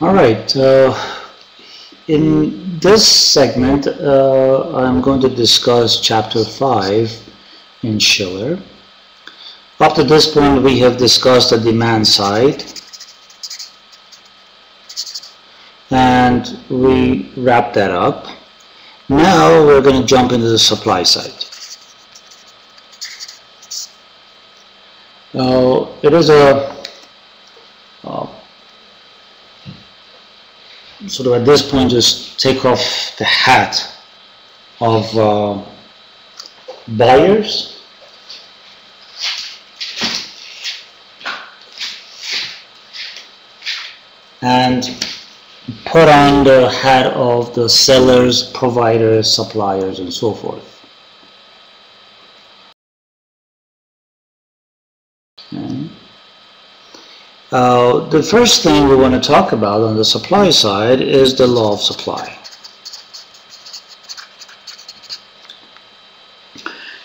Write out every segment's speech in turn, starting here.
All right. In this segment, I'm going to discuss Chapter 5 in Schiller. Up to this point, we have discussed the demand side, and we wrapped that up. Now we're going to jump into the supply side. It is a sort of at this point just take off the hat of buyers and put on the hat of the sellers, providers, suppliers, and so forth. Okay. The first thing we want to talk about on the supply side is the law of supply.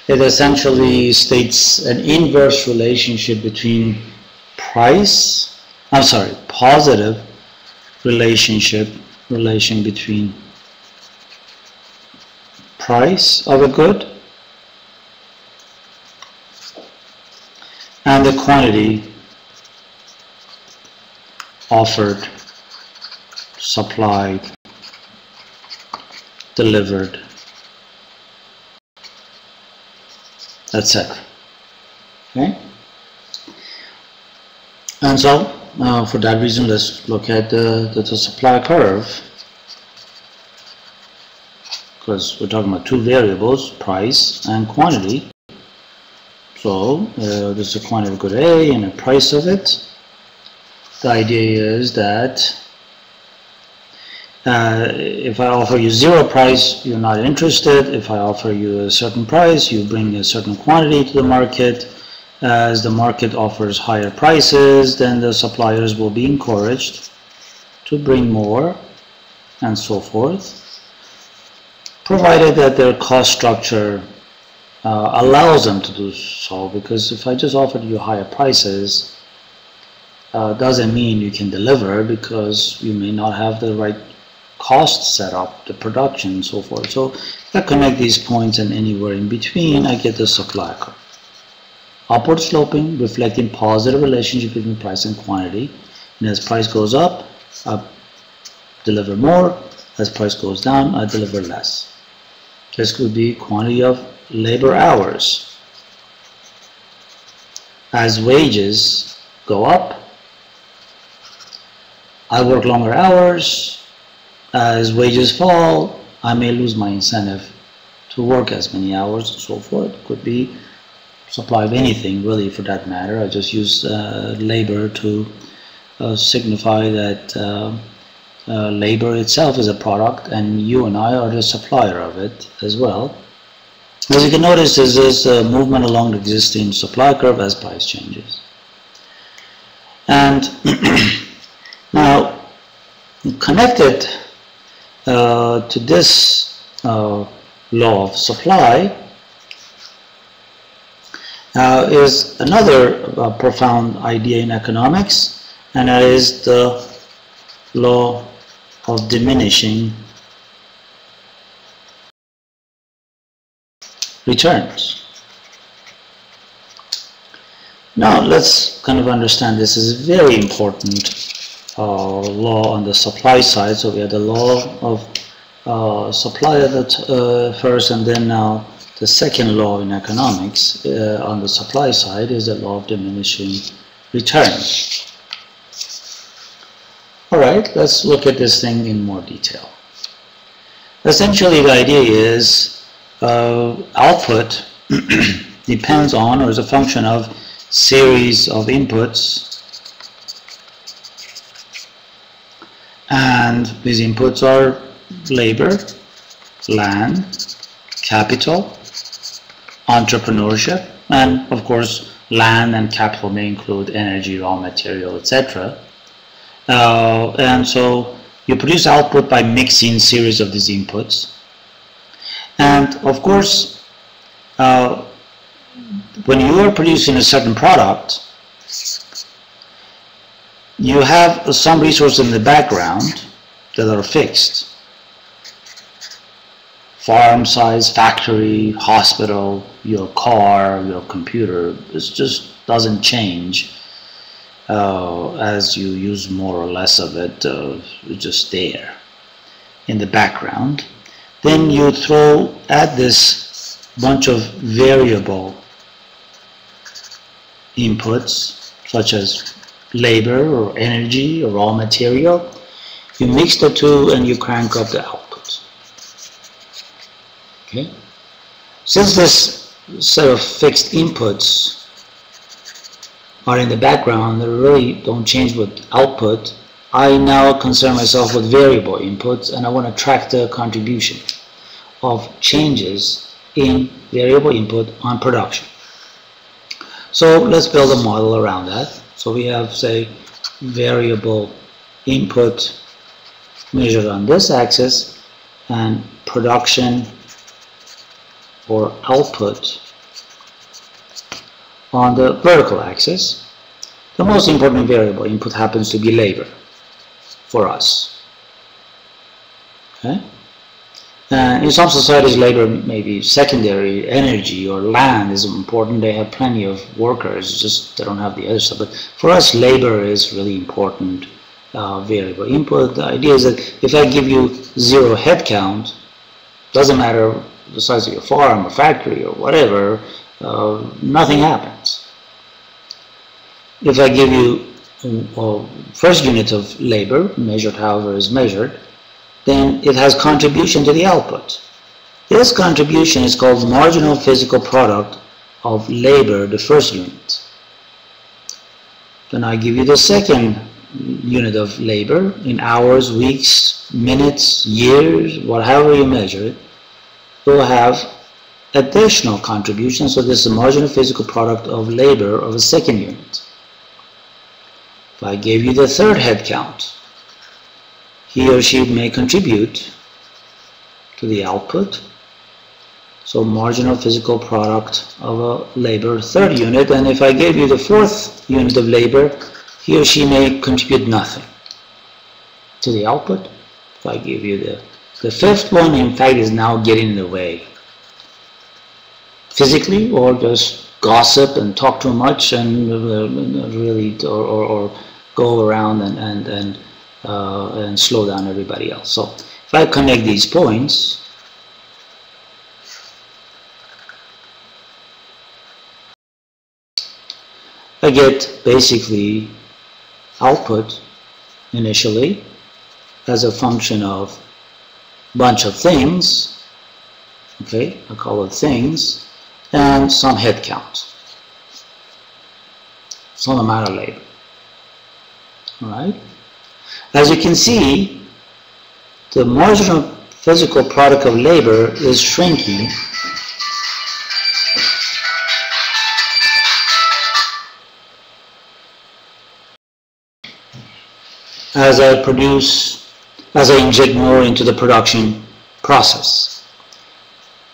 It essentially states an inverse relationship between positive relation between price of a good and the quantity offered, supplied, delivered, etc. Okay? And so, for that reason, let's look at the supply curve, because we're talking about two variables, price and quantity. So, there's a quantity of good A and a price of it. The idea is that if I offer you zero price, you're not interested. If I offer you a certain price, you bring a certain quantity to the market. As the market offers higher prices, then the suppliers will be encouraged to bring more and so forth, provided that their cost structure allows them to do so. Because if I just offered you higher prices, doesn't mean you can deliver, because you may not have the right cost set up, the production and so forth. So if I connect these points and anywhere in between, I get the supply curve. Upward sloping, reflecting positive relationship between price and quantity. And as price goes up, I deliver more. As price goes down, I deliver less. This could be quantity of labor hours. As wages go up, I work longer hours. As wages fall, I may lose my incentive to work as many hours and so forth. Could be supply of anything, really, for that matter. I just use labor to signify that labor itself is a product, and you and I are the supplier of it as well. As you can notice, there is a movement along the existing supply curve as price changes. And now, connected to this law of supply is another profound idea in economics, and that is the law of diminishing returns. Now let's kind of understand this is a very important law on the supply side. So we have the law of supply at first, and then now the second law in economics on the supply side is the law of diminishing returns. Alright, let's look at this thing in more detail. Essentially, the idea is output depends on, or is a function of, series of inputs, and these inputs are labor, land, capital, entrepreneurship, and of course land and capital may include energy, raw material, etc. And so you produce output by mixing series of these inputs, and of course when you are producing a certain product, you have some resources in the background that are fixed. Farm size, factory, hospital, your car, your computer. This just doesn't change as you use more or less of it. It's just there in the background. Then you throw at this bunch of variable inputs such as labor or energy or raw material. You mix the two and you crank up the output. Okay? Since this set of fixed inputs are in the background that really don't change with output, I now concern myself with variable inputs, and I want to track the contribution of changes in variable input on production. So let's build a model around that. So we have, say, variable input measured on this axis and production or output on the vertical axis. The most important variable input happens to be labor for us. Okay? In some societies, labor may be secondary. Energy or land is important. They have plenty of workers, just they don't have the other stuff. But for us, labor is really important variable input. The idea is that if I give you 0 head count, doesn't matter the size of your farm or factory or whatever, nothing happens. If I give you first unit of labor, measured however is measured, then it has contribution to the output. This contribution is called marginal physical product of labor, the first unit. Then I give you the second unit of labor in hours, weeks, minutes, years, whatever you measure it. You'll have additional contribution, so this is the marginal physical product of labor of a second unit. If I gave you the third head count, he or she may contribute to the output. So marginal physical product of a labor third unit, and if I gave you the fourth unit of labor, he or she may contribute nothing to the output. If I give you the fifth one, in fact, is now getting in the way. Physically, or just gossip and talk too much and really, or go around and slow down everybody else. So if I connect these points, I get basically output initially as a function of bunch of things, okay, I call it things, and some head count, some amount of labor. All right. As you can see, the marginal physical product of labor is shrinking as I inject more into the production process.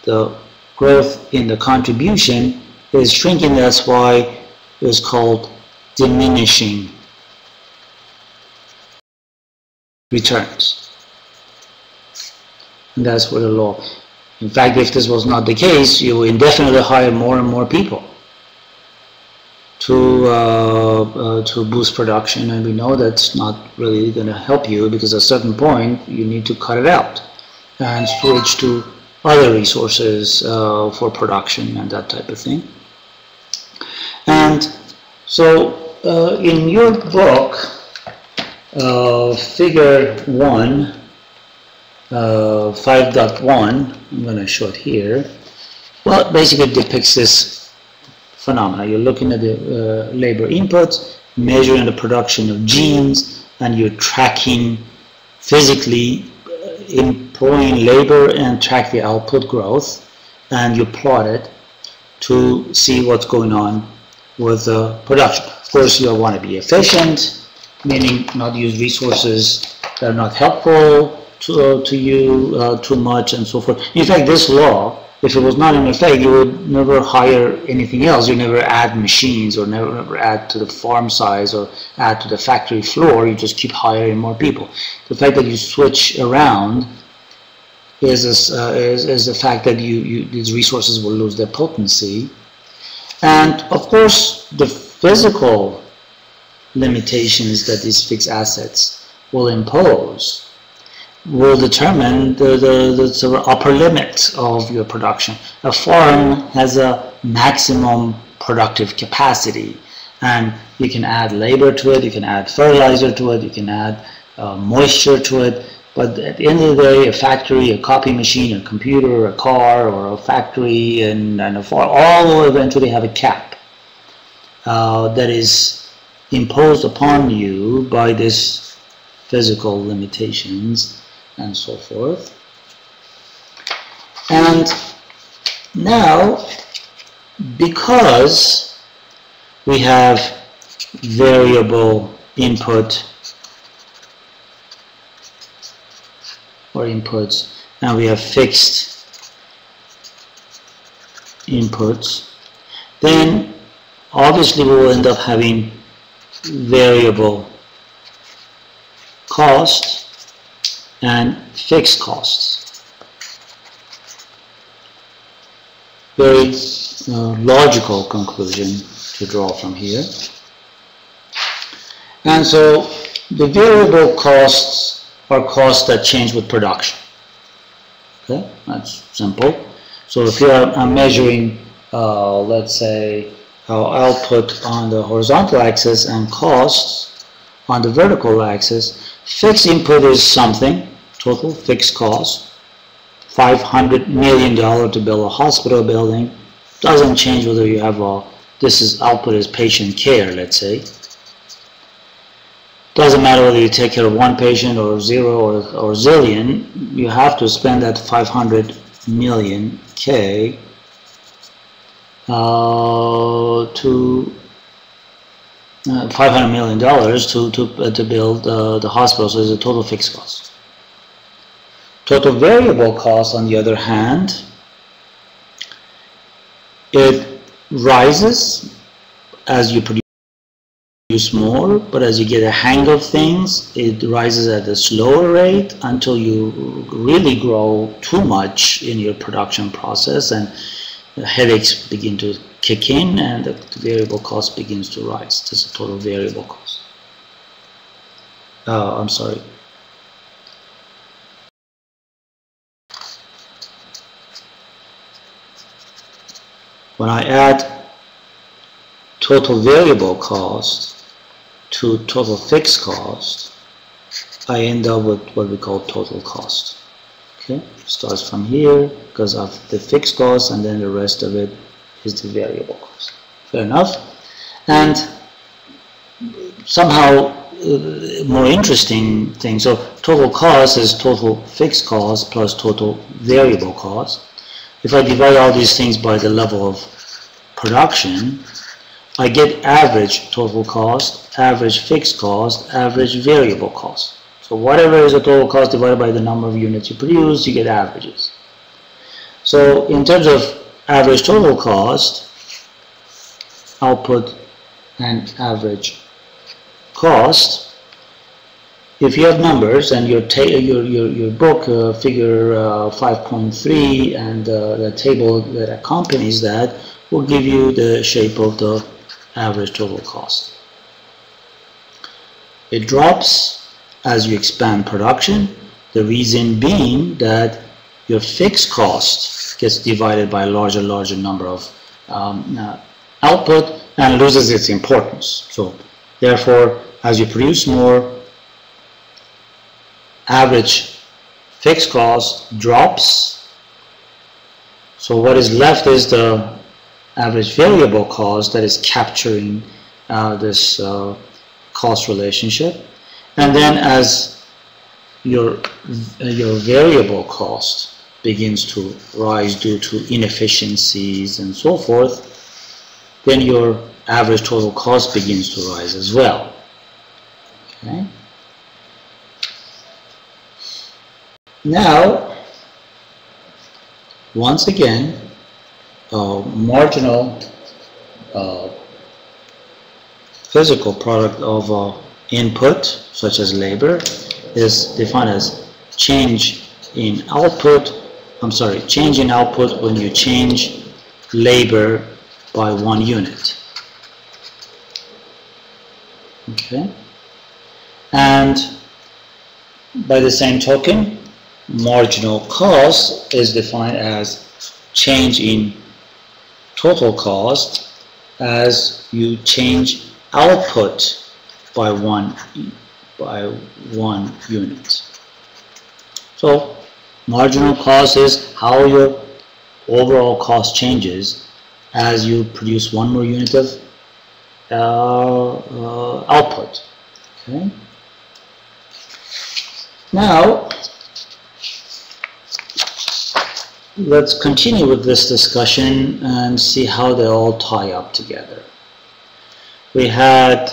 The growth in the contribution is shrinking. That's why it's called diminishing returns. And that's what the law. In fact, if this was not the case, you will indefinitely hire more and more people to boost production, and we know that's not really going to help you, because at a certain point you need to cut it out and switch to other resources for production and that type of thing. And so in your book, figure 1, 5.1, I'm going to show it here. Well, it basically depicts this phenomena. You're looking at the labor inputs, measuring the production of genes, and you're tracking physically employing labor and track the output growth, and you plot it to see what's going on with the production. Of course, you'll want to be efficient, meaning not use resources that are not helpful, to you too much and so forth. In fact, this law, if it was not in effect, you would never hire anything else. You never add machines or never add to the farm size or add to the factory floor. You just keep hiring more people. The fact that you switch around is the fact that these resources will lose their potency. And of course, the physical limitations that these fixed assets will impose will determine the sort of upper limit of your production. A farm has a maximum productive capacity, and you can add labor to it, you can add fertilizer to it, you can add moisture to it, but at the end of the day, a factory, a copy machine, a computer, a car, or a factory and a farm, all will eventually have a cap that is imposed upon you by this physical limitations and so forth. And now, because we have variable input or inputs, and we have fixed inputs, then obviously we will end up having variable cost and fixed costs. Very logical conclusion to draw from here. And so the variable costs are costs that change with production. Okay, that's simple. So if I'm measuring, let's say, our output on the horizontal axis and costs on the vertical axis, fixed input is something, total fixed cost, $500 million to build a hospital building. Doesn't change whether you have output is patient care, let's say. Doesn't matter whether you take care of one patient or zero or zillion, you have to spend that 500 million K to $500 million to build the hospital, so it's a total fixed cost. Total variable cost, on the other hand, it rises as you produce more, but as you get a hang of things, it rises at a slower rate until you really grow too much in your production process and the headaches begin to kick in and the variable cost begins to rise. This is total variable cost. I'm sorry. When I add total variable cost to total fixed cost, I end up with what we call total cost. Okay, starts from here because of the fixed cost, and then the rest of it is the variable cost. Fair enough. And somehow more interesting thing. So total cost is total fixed cost plus total variable cost. If I divide all these things by the level of production, I get average total cost, average fixed cost, average variable cost. So whatever is the total cost divided by the number of units you produce, you get averages. So in terms of average total cost, output and average cost, if you have numbers and your book, figure 5.3, and the table that accompanies that will give you the shape of the average total cost. It drops as you expand production, the reason being that your fixed cost gets divided by a larger number of output and loses its importance. So therefore, as you produce more, average fixed cost drops. So what is left is the average variable cost that is capturing this cost relationship. And then as your variable cost begins to rise due to inefficiencies and so forth, then your average total cost begins to rise as well. Okay? Now, once again, marginal physical product of input, such as labor, is defined as change in output. Change in output when you change labor by 1 unit. Okay, and by the same token, marginal cost is defined as change in total cost as you change output by one unit. So marginal cost is how your overall cost changes as you produce 1 more unit of output. Okay. Now let's continue with this discussion and see how they all tie up together. We had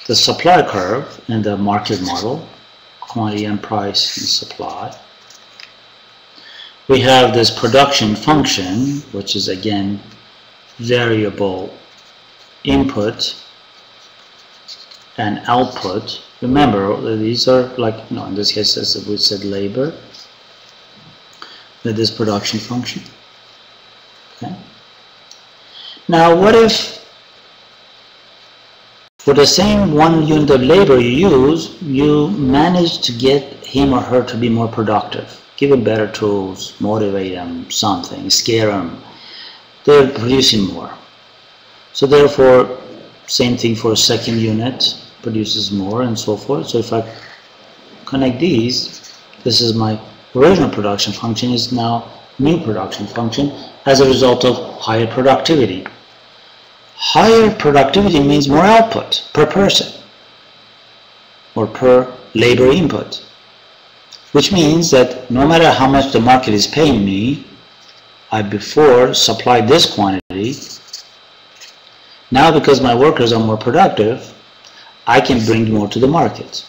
the supply curve and the market model, quantity and price and supply. We have this production function, which is again variable input and output. Remember, these are like, in this case, as we said, labor, with this production function. Okay. Now, what if for the same 1 unit of labor you use, you manage to get him or her to be more productive? Give them better tools, motivate them, something, scare them. They're producing more. So therefore, same thing for a second unit, produces more and so forth. So if I connect these, this is my original production function, is now new production function as a result of higher productivity. Higher productivity means more output per person or per labor input, which means that no matter how much the market is paying me, I before supplied this quantity. Now because my workers are more productive, I can bring more to the market.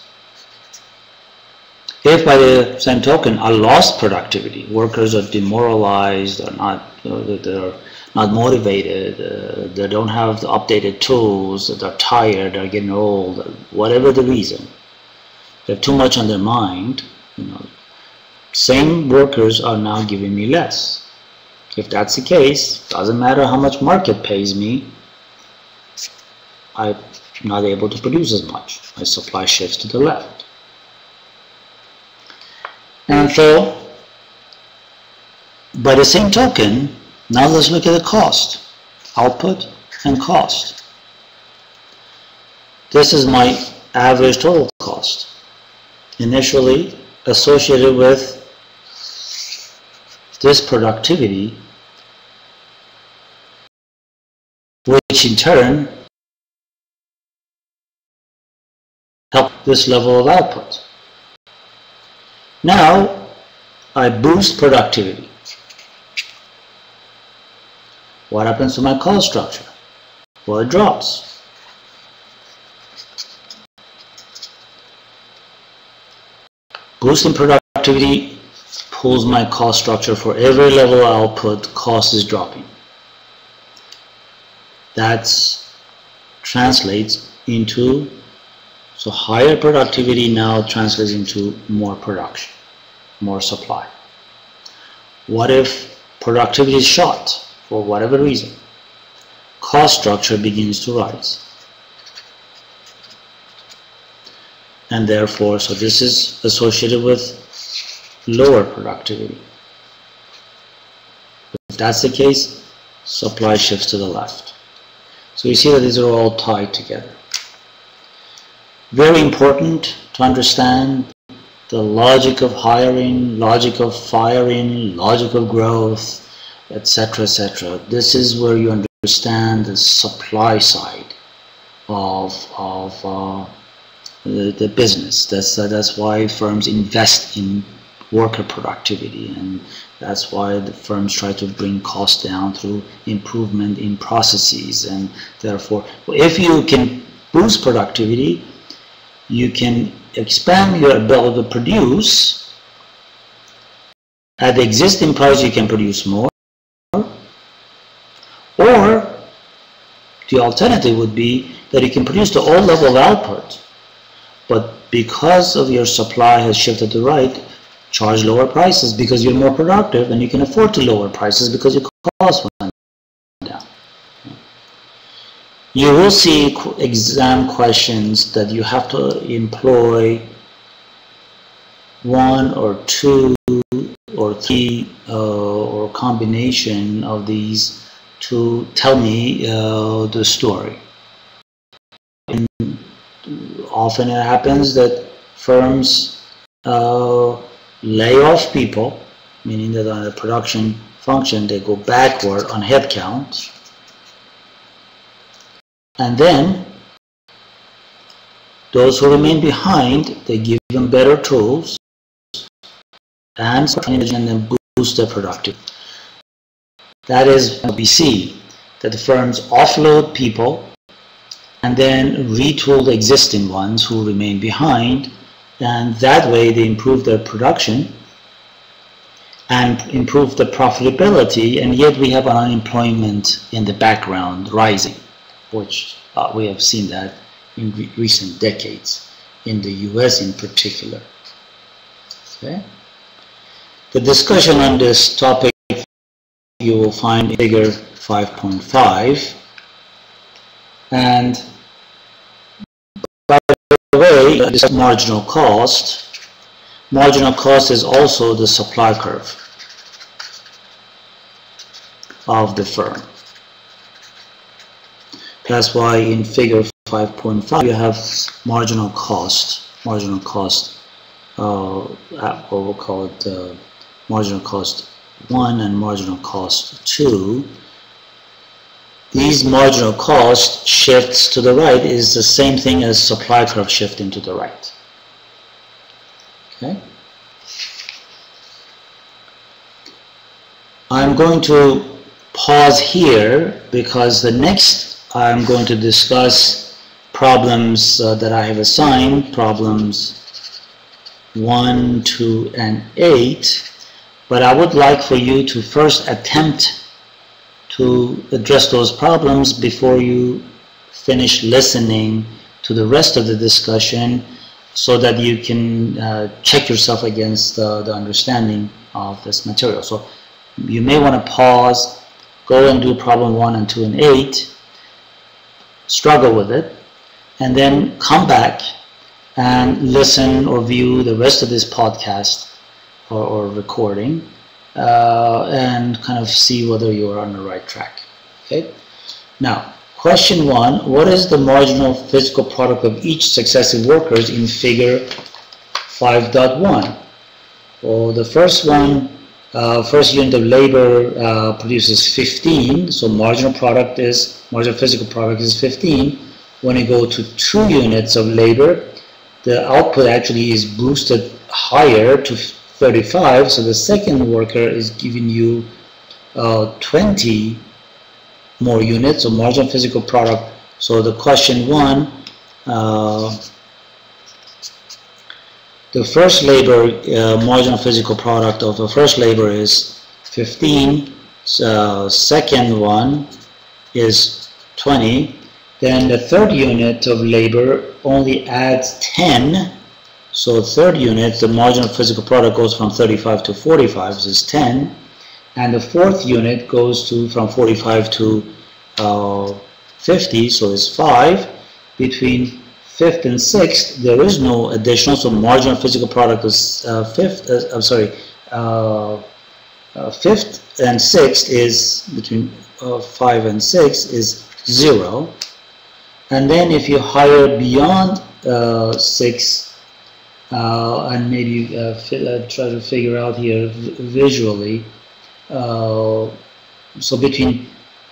If by the same token I lost productivity, workers are demoralized, they're not motivated, they don't have the updated tools, they're tired, they're getting old, whatever the reason, they have too much on their mind, same workers are now giving me less. If that's the case, doesn't matter how much market pays me, I'm not able to produce as much. My supply shifts to the left. And so, by the same token, now let's look at the cost, output and cost. This is my average total cost, initially associated with this productivity, which in turn help this level of output. Now I boost productivity. What happens to my cost structure? Well, it drops. Boosting productivity pulls my cost structure. For every level of output, cost is dropping. That translates into, so higher productivity now translates into more production, more supply. What if productivity is short for whatever reason? Cost structure begins to rise. And therefore, so this is associated with lower productivity. If that's the case, supply shifts to the left. So you see that these are all tied together. Very important to understand the logic of hiring, logic of firing, logic of growth, etc., etc. This is where you understand the supply side of the business. That's why firms invest in worker productivity, and that's why the firms try to bring costs down through improvement in processes. And therefore, if you can boost productivity, you can expand your ability to produce at the existing price you can produce more, or the alternative would be that you can produce the old level of output, but because of your supply has shifted to the right, charge lower prices because you're more productive and you can afford to lower prices because your costs went down. You will see exam questions that you have to employ one or two or three or combination of these to tell me the story. And often it happens that firms lay off people, meaning that on the production function they go backward on headcount, and then those who remain behind, they give them better tools and then boost their productivity. That is what we see, that the firms offload people and then retool the existing ones who remain behind, and that way they improve their production and improve the profitability, and yet we have an unemployment in the background rising, which we have seen that in recent decades, in the US in particular. Okay? The discussion on this topic you will find in figure 5.5. And by the way, this marginal cost is also the supply curve of the firm. That's why in figure 5.5 you have marginal cost, or we'll call it marginal cost 1 and marginal cost 2. These marginal cost shifts to the right is the same thing as supply curve shifting to the right. Okay. I'm going to pause here because the next I'm going to discuss problems that I have assigned, problems 1, 2, and 8. But I would like for you to first attempt to address those problems before you finish listening to the rest of the discussion, so that you can check yourself against the understanding of this material. So you may want to pause, go and do problem 1 and 2 and 8, struggle with it, and then come back and listen or view the rest of this podcast or recording, and kind of see whether you are on the right track. Okay. Now, question 1: what is the marginal physical product of each successive workers in figure 5.1? Well, the first one, first unit of labor produces 15, so marginal physical product is 15. When you go to 2 units of labor, the output actually is boosted higher to 35, so the second worker is giving you 20 more units of marginal physical product. So the question 1, the first labor marginal physical product of the first labor is 15, so second one is 20, then the third unit of labor only adds 10. So third unit, the marginal physical product goes from 35 to 45, this is 10, and the fourth unit goes from 45 to 50, so it's 5. Between 5th and 6th, there is no additional, so marginal physical product is 5th and 6th is between 5 and 6 is 0. And then if you hire beyond 6, and maybe try to figure out here visually. So between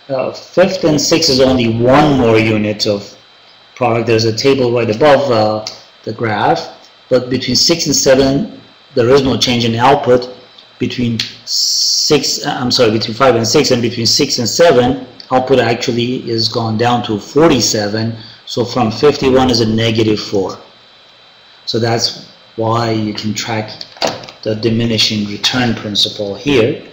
5th and 6th is only 1 more unit of product. There's a table right above the graph. But between 6 and 7, there is no change in output. Between 5 and 6, and between 6 and 7, output actually is gone down to 47. So from 51 is a -4. So that's why you can track the diminishing return principle here.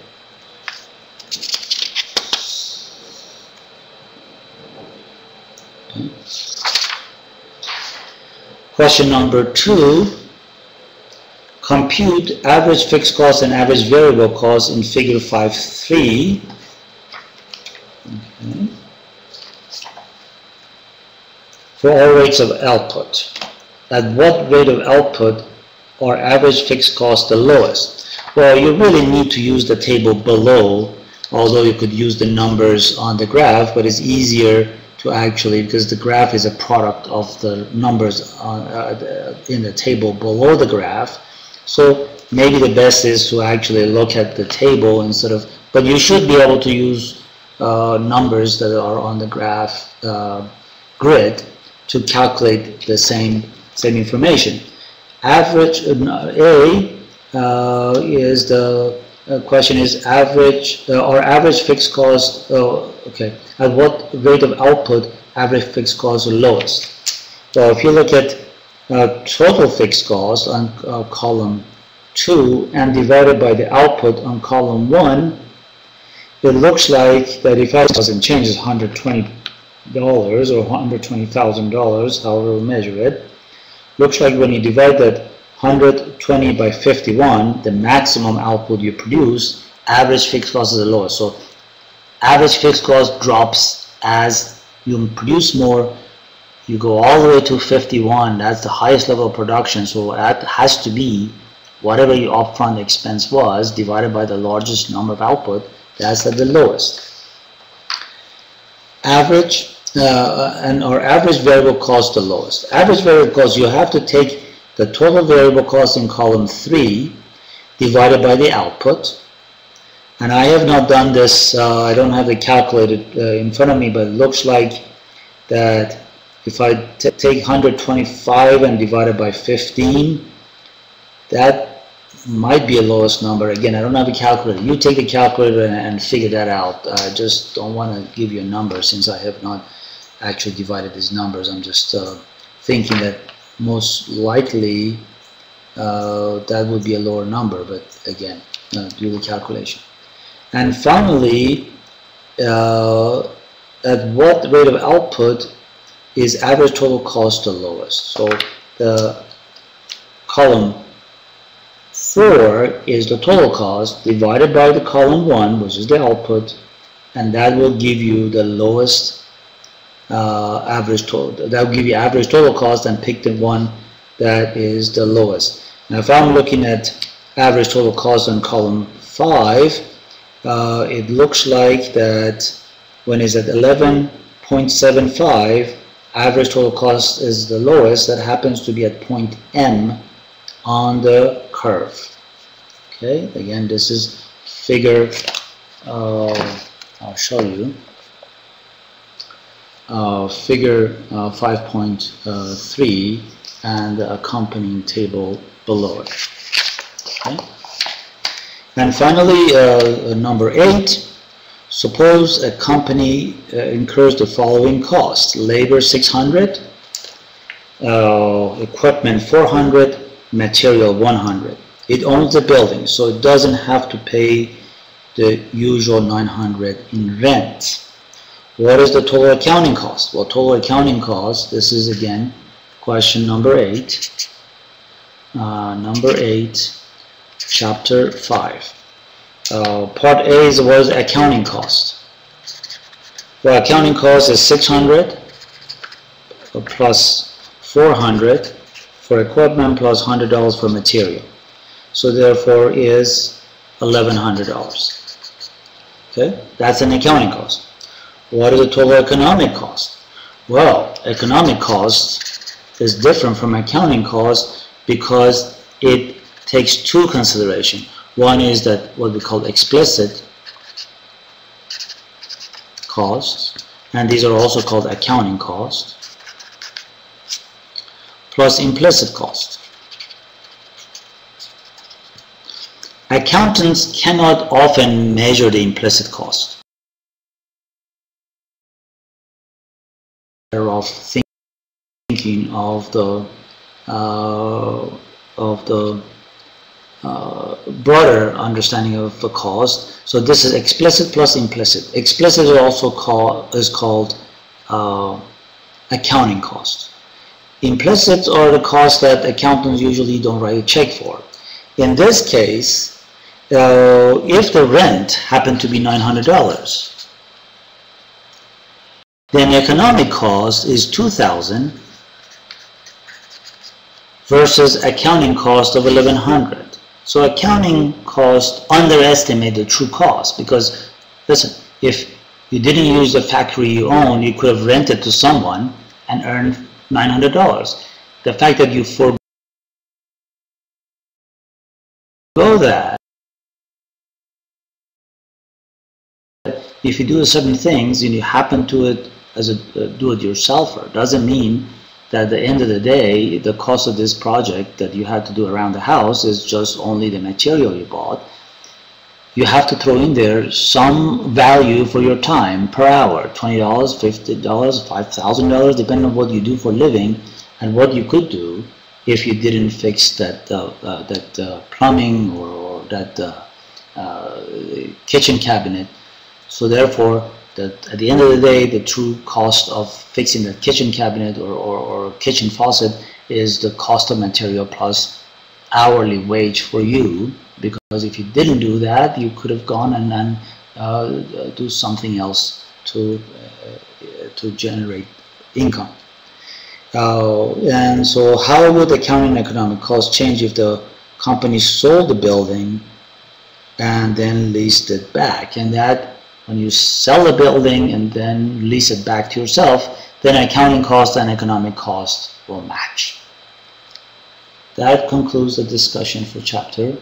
Okay. Question number 2. Compute average fixed cost and average variable cost in figure 5.3. Okay. For all rates of output. At what rate of output are average fixed costs the lowest? Well, you really need to use the table below, although you could use the numbers on the graph, but it's easier to actually, because the graph is a product of the numbers in the table below the graph. So maybe the best is to actually look at the table instead of, but you should be able to use numbers that are on the graph grid to calculate the same information. Average A is the question is average or average fixed cost. Okay, at what rate of output average fixed cost are lowest? So if you look at total fixed cost on column 2 and divided by the output on column 1, it looks like that if it doesn't change, it's $120 or $120,000, however we measure it. Looks like when you divide that 120 by 51, the maximum output you produce, average fixed cost is the lowest. So average fixed cost drops as you produce more. You go all the way to 51, that's the highest level of production. So that has to be whatever your upfront expense was divided by the largest number of output, that's at the lowest. Average or average variable cost the lowest. Average variable cost, you have to take the total variable cost in column 3 divided by the output. And I have not done this, I don't have it calculated in front of me, but it looks like that if I take 125 and divide it by 15, that might be a lowest number. Again, I don't have a calculator. You take a calculator and figure that out. I just don't want to give you a number since I have not actually divided these numbers. I'm just thinking that most likely that would be a lower number, but again, do the calculation. And finally, at what rate of output is average total cost the lowest? So the column 4 is the total cost divided by the column 1, which is the output, and that will give you the lowest average total. That will give you average total cost, and pick the one that is the lowest. Now if I'm looking at average total cost on column 5, it looks like that when it's at 11.75, average total cost is the lowest. That happens to be at point M on the curve. Okay, again, this is figure, I'll show you, figure 5.3 and the accompanying table below it. Okay. And finally, number 8, suppose a company incurs the following costs: labor 600, equipment 400, material 100. It owns the building, so it doesn't have to pay the usual 900 in rent. What is the total accounting cost? Well, total accounting cost, this is again question number 8. Number 8, chapter 5. Part A is what is accounting cost. Well, accounting cost is 600 plus 400 for equipment plus $100 for material. So therefore is $1,100. Okay, that's an accounting cost. What is the total economic cost? Well, economic cost is different from accounting cost because it takes two considerations. One is that what we call explicit costs, and these are also called accounting costs, plus implicit cost. Accountants cannot often measure the implicit cost. Of thinking of the broader understanding of the cost. So this is explicit plus implicit. Explicit is also called accounting cost. Implicit are the costs that accountants usually don't write a check for. In this case, if the rent happened to be $900, then the economic cost is $2,000 versus accounting cost of $1,100. So accounting cost underestimate the true cost, because listen, if you didn't use the factory you own, you could have rented to someone and earned $900. The fact that you forego that, if you do certain things and you happen to it as a do-it-yourselfer, doesn't mean that at the end of the day, the cost of this project that you had to do around the house is just only the material you bought. You have to throw in there some value for your time per hour, $20, $50, $5,000, depending on what you do for a living and what you could do if you didn't fix that plumbing or that kitchen cabinet. So therefore, at the end of the day, the true cost of fixing the kitchen cabinet or kitchen faucet is the cost of material plus hourly wage for you, because if you didn't do that, you could have gone and do something else to generate income. And so how would accounting and economic cost change if the company sold the building and then leased it back? And that, when you sell the building and then lease it back to yourself, then accounting cost and economic cost will match. That concludes the discussion for chapter